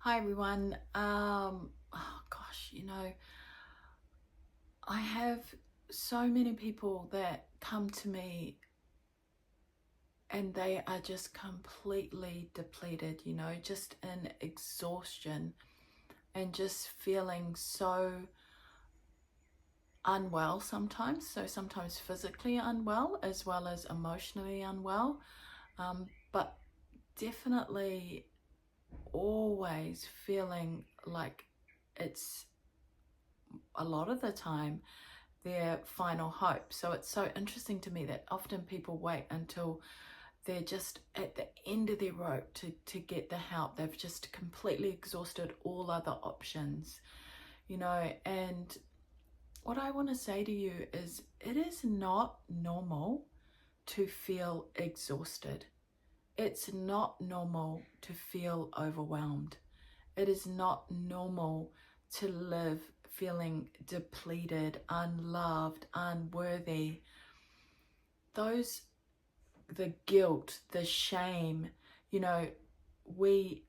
Hi everyone. Oh gosh, I have so many people that come to me and they are just completely depleted, just in exhaustion and just feeling so unwell sometimes. So sometimes physically unwell as well as emotionally unwell. But definitely always feeling like it's a lot of the time their final hope. So it's so interesting to me that often people wait until they're just at the end of their rope to get the help. They've just completely exhausted all other options, and what I want to say to you is it is not normal to feel exhausted. It's not normal to feel overwhelmed. It is not normal to live feeling depleted, unloved, unworthy. The guilt, the shame, we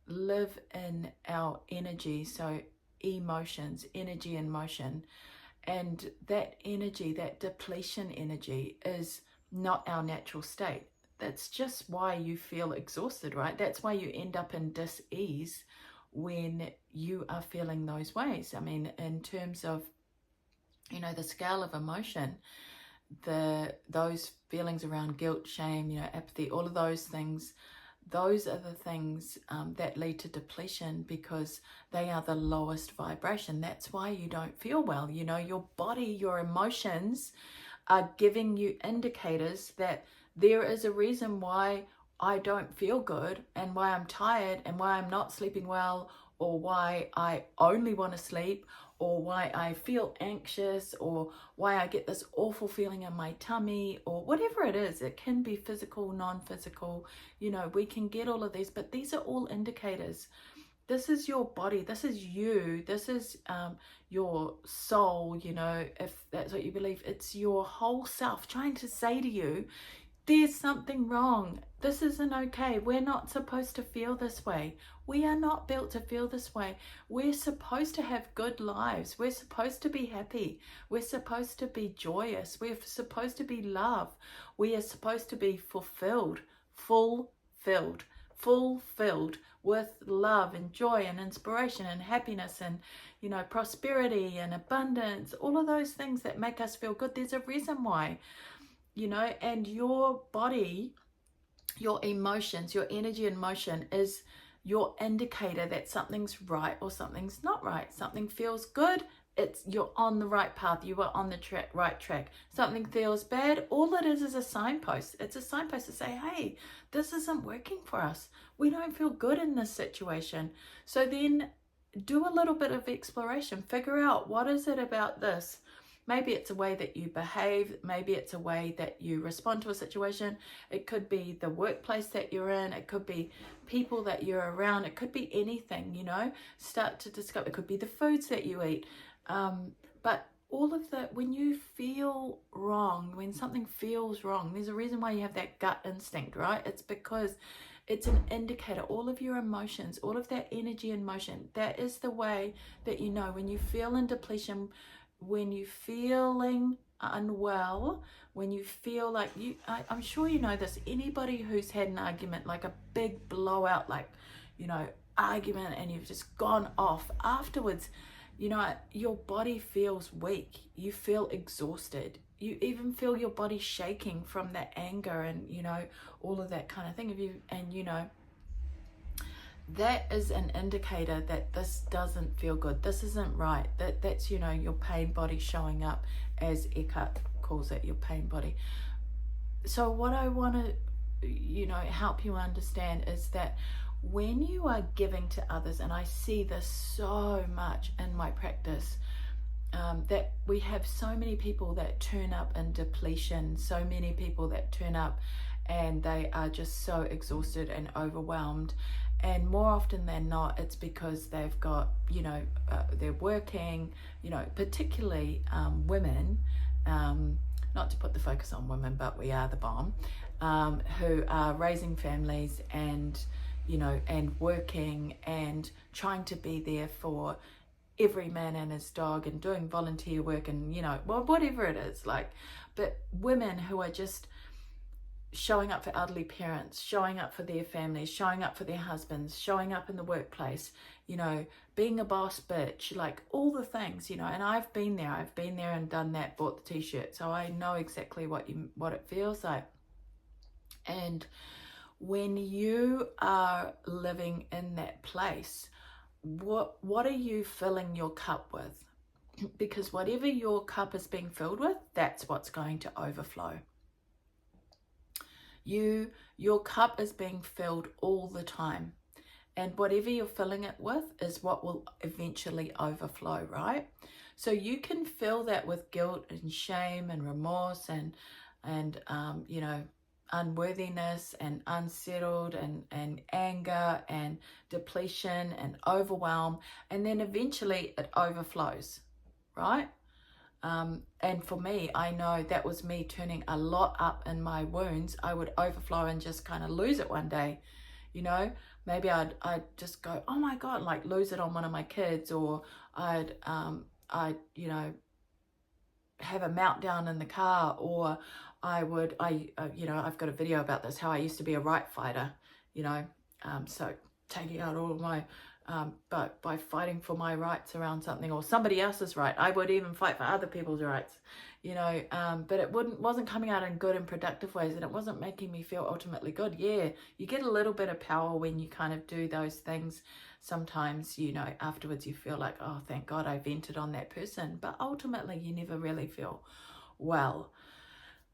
live in our energy, so emotions, energy and motion. And that energy, that depletion energy, is not our natural state. That's just why you feel exhausted, right? That's why you end up in dis-ease when you are feeling those ways. I mean, in terms of, the scale of emotion, those feelings around guilt, shame, apathy, all of those things, those are the things that lead to depletion because they are the lowest vibration. That's why you don't feel well. Your body, your emotions are giving you indicators that there is a reason why I don't feel good and why I'm tired and why I'm not sleeping well, or why I only want to sleep, or why I feel anxious, or why I get this awful feeling in my tummy, or whatever it is. It can be physical, non-physical, we can get all of these, but these are all indicators. This is your body, this is you, this is your soul, if that's what you believe. It's your whole self trying to say to you, there's something wrong. This isn't okay. We're not supposed to feel this way. We are not built to feel this way. We're supposed to have good lives. We're supposed to be happy. We're supposed to be joyous. We're supposed to be loved. We are supposed to be fulfilled with love and joy and inspiration and happiness and, prosperity and abundance, all of those things that make us feel good. There's a reason why. And your body, your emotions, your energy and motion is your indicator that something's right or something's not right. Something feels good, you're on the right path, you are on the right track. Something feels bad, all it is a signpost. It's a signpost to say, hey, this isn't working for us. We don't feel good in this situation. So then do a little bit of exploration. Figure out, what is it about this? Maybe it's a way that you behave. Maybe it's a way that you respond to a situation. It could be the workplace that you're in. It could be people that you're around. It could be anything, Start to discover. It could be the foods that you eat. But all of that, when you feel wrong, when something feels wrong, there's a reason why you have that gut instinct, right? It's because it's an indicator. All of your emotions, all of that energy and motion, that is the way that when you feel in depletion, when you're feeling unwell, when you feel like I'm sure you know this, anybody who's had an argument, like a big blowout, like, argument, and you've just gone off afterwards, your body feels weak. You feel exhausted. You even feel your body shaking from that anger and, all of that kind of thing. That is an indicator that this doesn't feel good. This isn't right. That's your pain body showing up, as Eckhart calls it, your pain body. So what I want to help you understand is that when you are giving to others, and I see this so much in my practice, that we have so many people that turn up in depletion, so many people that turn up and they are just so exhausted and overwhelmed. And more often than not, it's because they've got, they're working, particularly women, not to put the focus on women, but we are the bomb, who are raising families and, you know, and working and trying to be there for every man and his dog and doing volunteer work and, you know, well, whatever it is, like, but women who are just showing up for elderly parents, showing up for their families, showing up for their husbands, showing up in the workplace, you know, being a boss bitch, like all the things, you know. And I've been there and done that, bought the t-shirt, so I know exactly what it feels like. And when you are living in that place, what are you filling your cup with? Because whatever your cup is being filled with, that's what's going to overflow. Your cup is being filled all the time, and whatever you're filling it with is what will eventually overflow, right? So you can fill that with guilt and shame and remorse and you know, unworthiness and unsettled and anger and depletion and overwhelm, and then eventually it overflows, right? And for me, I know that was me turning a lot up in my wounds. I would overflow and just kind of lose it one day, you know. Maybe I'd just go, oh my God, like lose it on one of my kids, or I'd you know, have a meltdown in the car, or you know, I've got a video about this, how I used to be a right fighter, you know, so taking out all of my but by fighting for my rights around something or somebody else's right. I would even fight for other people's rights, you know, but it wasn't coming out in good and productive ways, and it wasn't making me feel ultimately good. Yeah, you get a little bit of power when you kind of do those things. Sometimes, you know, afterwards you feel like, oh, thank God I vented on that person, but ultimately you never really feel well.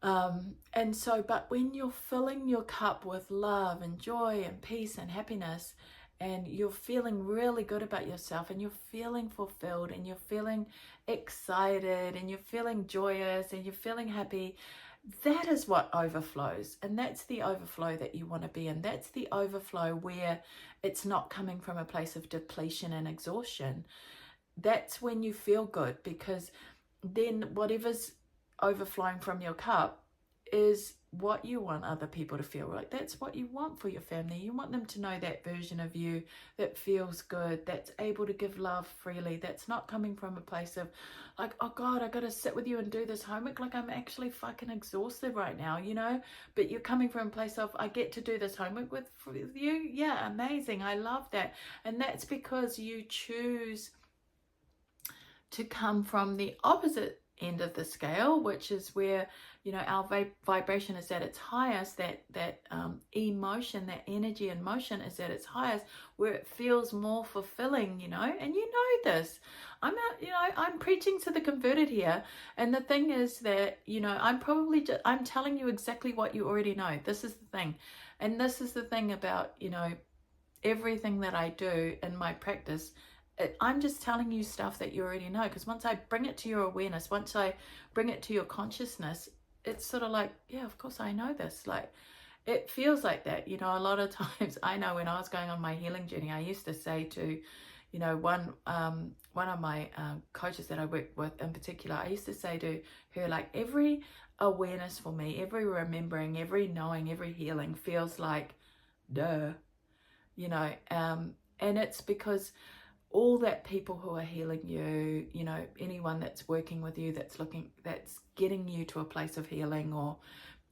And so, but when you're filling your cup with love and joy and peace and happiness, and you're feeling really good about yourself, and you're feeling fulfilled, and you're feeling excited, and you're feeling joyous, and you're feeling happy, that is what overflows. And that's the overflow that you want to be in. That's the overflow where it's not coming from a place of depletion and exhaustion. That's when you feel good, because then whatever's overflowing from your cup is what you want other people to feel like. That's what you want for your family. You want them to know that version of you that feels good, that's able to give love freely, that's not coming from a place of like, oh God, I gotta sit with you and do this homework, like I'm actually fucking exhausted right now, you know. But you're coming from a place of, I get to do this homework with you. Yeah, amazing, I love that. And that's because you choose to come from the opposite end of the scale, which is where, you know, our vibration is at its highest, that emotion, that energy and motion is at its highest, where it feels more fulfilling, you know. And you know this, I'm preaching to the converted here, and the thing is that, you know, I'm telling you exactly what you already know. This is the thing, and this is the thing about, you know, everything that I do in my practice. I'm just telling you stuff that you already know, because once I bring it to your awareness, once I bring it to your consciousness, it's sort of like, yeah, of course I know this. Like, it feels like that, you know. A lot of times, I know when I was going on my healing journey, I used to say to, you know, one of my coaches that I worked with in particular, I used to say to her, like, every awareness for me, every remembering, every knowing, every healing feels like, duh, you know. And it's because all that people who are healing you, you know, anyone that's working with you, that's getting you to a place of healing, or,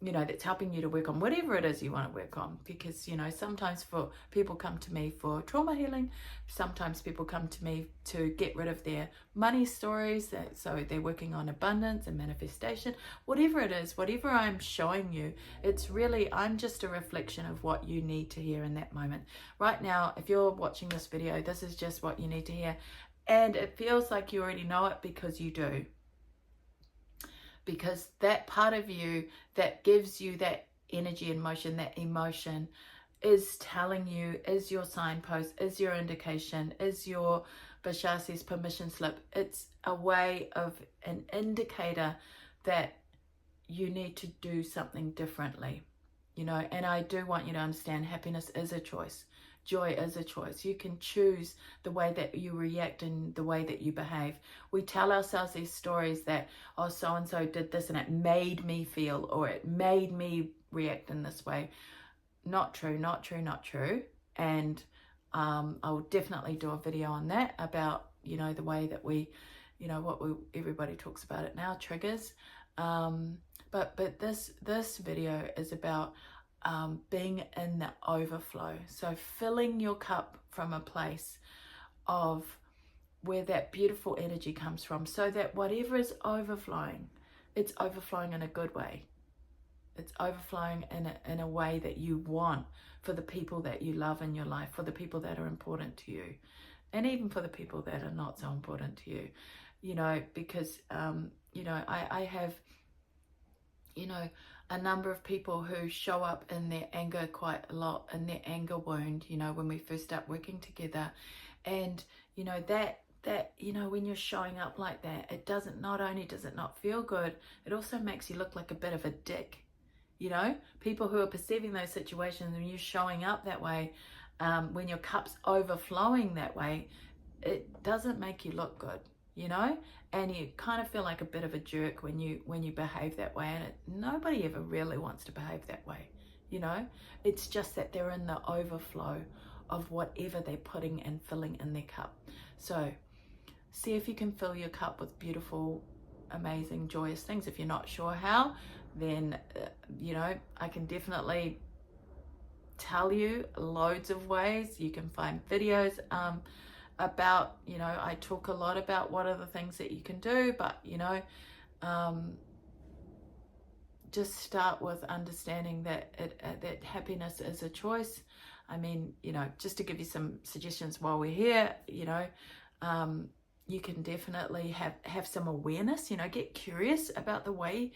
you know, that's helping you to work on whatever it is you want to work on. Because, you know, sometimes people come to me for trauma healing, sometimes people come to me to get rid of their money stories, so they're working on abundance and manifestation. Whatever it is, whatever I'm showing you, it's really, I'm just a reflection of what you need to hear in that moment. Right now, if you're watching this video, this is just what you need to hear. And it feels like you already know it, because you do. Because that part of you that gives you that energy and motion, that emotion, is telling you, is your signpost, is your indication, is your Bashasi's permission slip. It's a way of an indicator that you need to do something differently, you know. And I do want you to understand, happiness is a choice. Joy is a choice. You can choose the way that you react and the way that you behave. We tell ourselves these stories that, oh, so-and-so did this and it made me feel, or it made me react in this way. Not true, not true, not true. And I will definitely do a video on that about, you know, the way that we, you know, everybody talks about it now, triggers. But this video is about being in the overflow. So filling your cup from a place of where that beautiful energy comes from, so that whatever is overflowing, it's overflowing in a good way. It's overflowing in a way that you want for the people that you love in your life, for the people that are important to you, and even for the people that are not so important to you, you know, because, you know, I have, you know, a number of people who show up in their anger quite a lot, in their anger wound, you know, when we first start working together. And, you know, that, you know, when you're showing up like that, it not only does it not feel good, it also makes you look like a bit of a dick. You know, people who are perceiving those situations, when you're showing up that way, when your cup's overflowing that way, it doesn't make you look good, you know, and you kind of feel like a bit of a jerk when you behave that way. And nobody ever really wants to behave that way, you know. It's just that they're in the overflow of whatever they're putting and filling in their cup. So see if you can fill your cup with beautiful, amazing, joyous things. If you're not sure how, then you know, I can definitely tell you loads of ways. You can find videos about, you know, I talk a lot about what are the things that you can do, but, you know, just start with understanding that that happiness is a choice. I mean, you know, just to give you some suggestions while we're here, you know, you can definitely have some awareness, you know, get curious about the way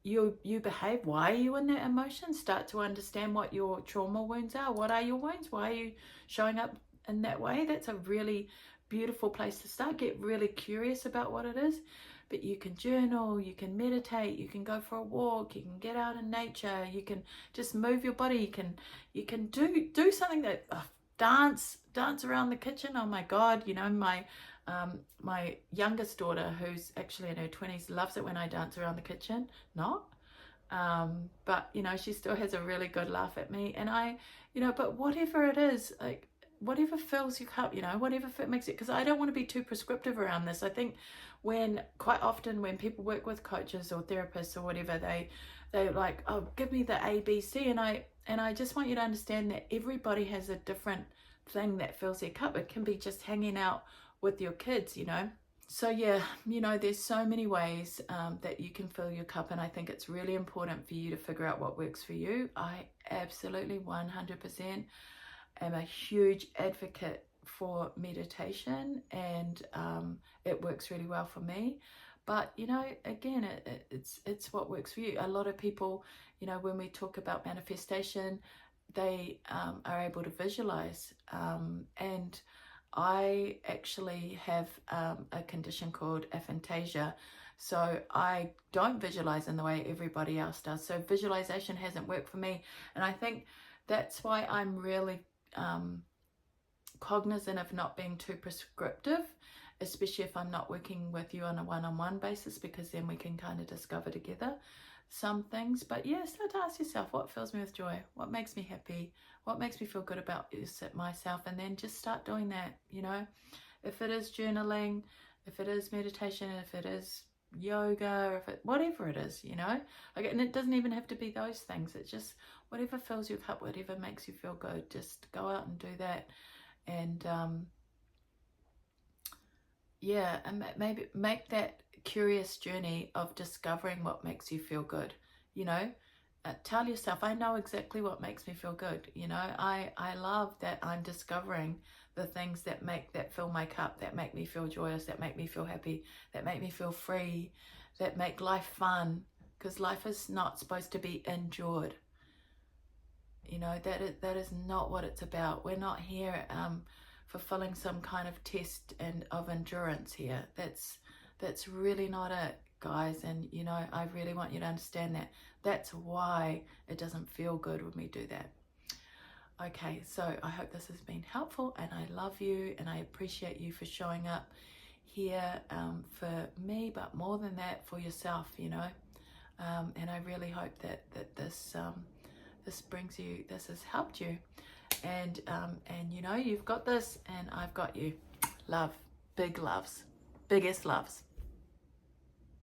you behave. Why are you in that emotion? Start to understand what your trauma wounds are. What are your wounds? Why are you showing up in that way? That's a really beautiful place to start. Get really curious about what it is. But you can journal, you can meditate, you can go for a walk, you can get out in nature, you can just move your body, you can do something that dance around the kitchen. Oh my God, you know, my youngest daughter, who's actually in her 20s, loves it when I dance around the kitchen. But you know, she still has a really good laugh at me, and I, you know, but whatever it is, like whatever fills your cup, you know, whatever makes it, because I don't want to be too prescriptive around this. I think quite often when people work with coaches or therapists or whatever, they like, oh, give me the ABC, and I just want you to understand that everybody has a different thing that fills their cup. It can be just hanging out with your kids, you know. So yeah, you know, there's so many ways that you can fill your cup, and I think it's really important for you to figure out what works for you. I absolutely 100% am a huge advocate for meditation, and it works really well for me. But you know, again, it's what works for you. A lot of people, you know, when we talk about manifestation, they are able to visualize, and I actually have a condition called aphantasia, so I don't visualize in the way everybody else does. So visualization hasn't worked for me, and I think that's why I'm really cognizant of not being too prescriptive, especially if I'm not working with you on a one-on-one basis, because then we can kind of discover together some things. But yeah, start to ask yourself, what fills me with joy? What makes me happy? What makes me feel good about myself? And then just start doing that, you know. If it is journaling, if it is meditation, if it is yoga, whatever it is, you know. Like, and it doesn't even have to be those things. It's just whatever fills your cup, whatever makes you feel good. Just go out and do that. And yeah, and maybe make that curious journey of discovering what makes you feel good, you know. Tell yourself, I know exactly what makes me feel good, you know. I love that I'm discovering the things that fill my cup, that make me feel joyous, that make me feel happy, that make me feel free, that make life fun, because life is not supposed to be endured, you know. That is not what it's about. We're not here fulfilling some kind of test of endurance here. That's really not it, guys. And you know, I really want you to understand that. That's why it doesn't feel good when we do that. Okay, so I hope this has been helpful, and I love you, and I appreciate you for showing up here for me, but more than that, for yourself, you know. And I really hope that this has helped you. And you know, you've got this and I've got you. Love, big loves, biggest loves.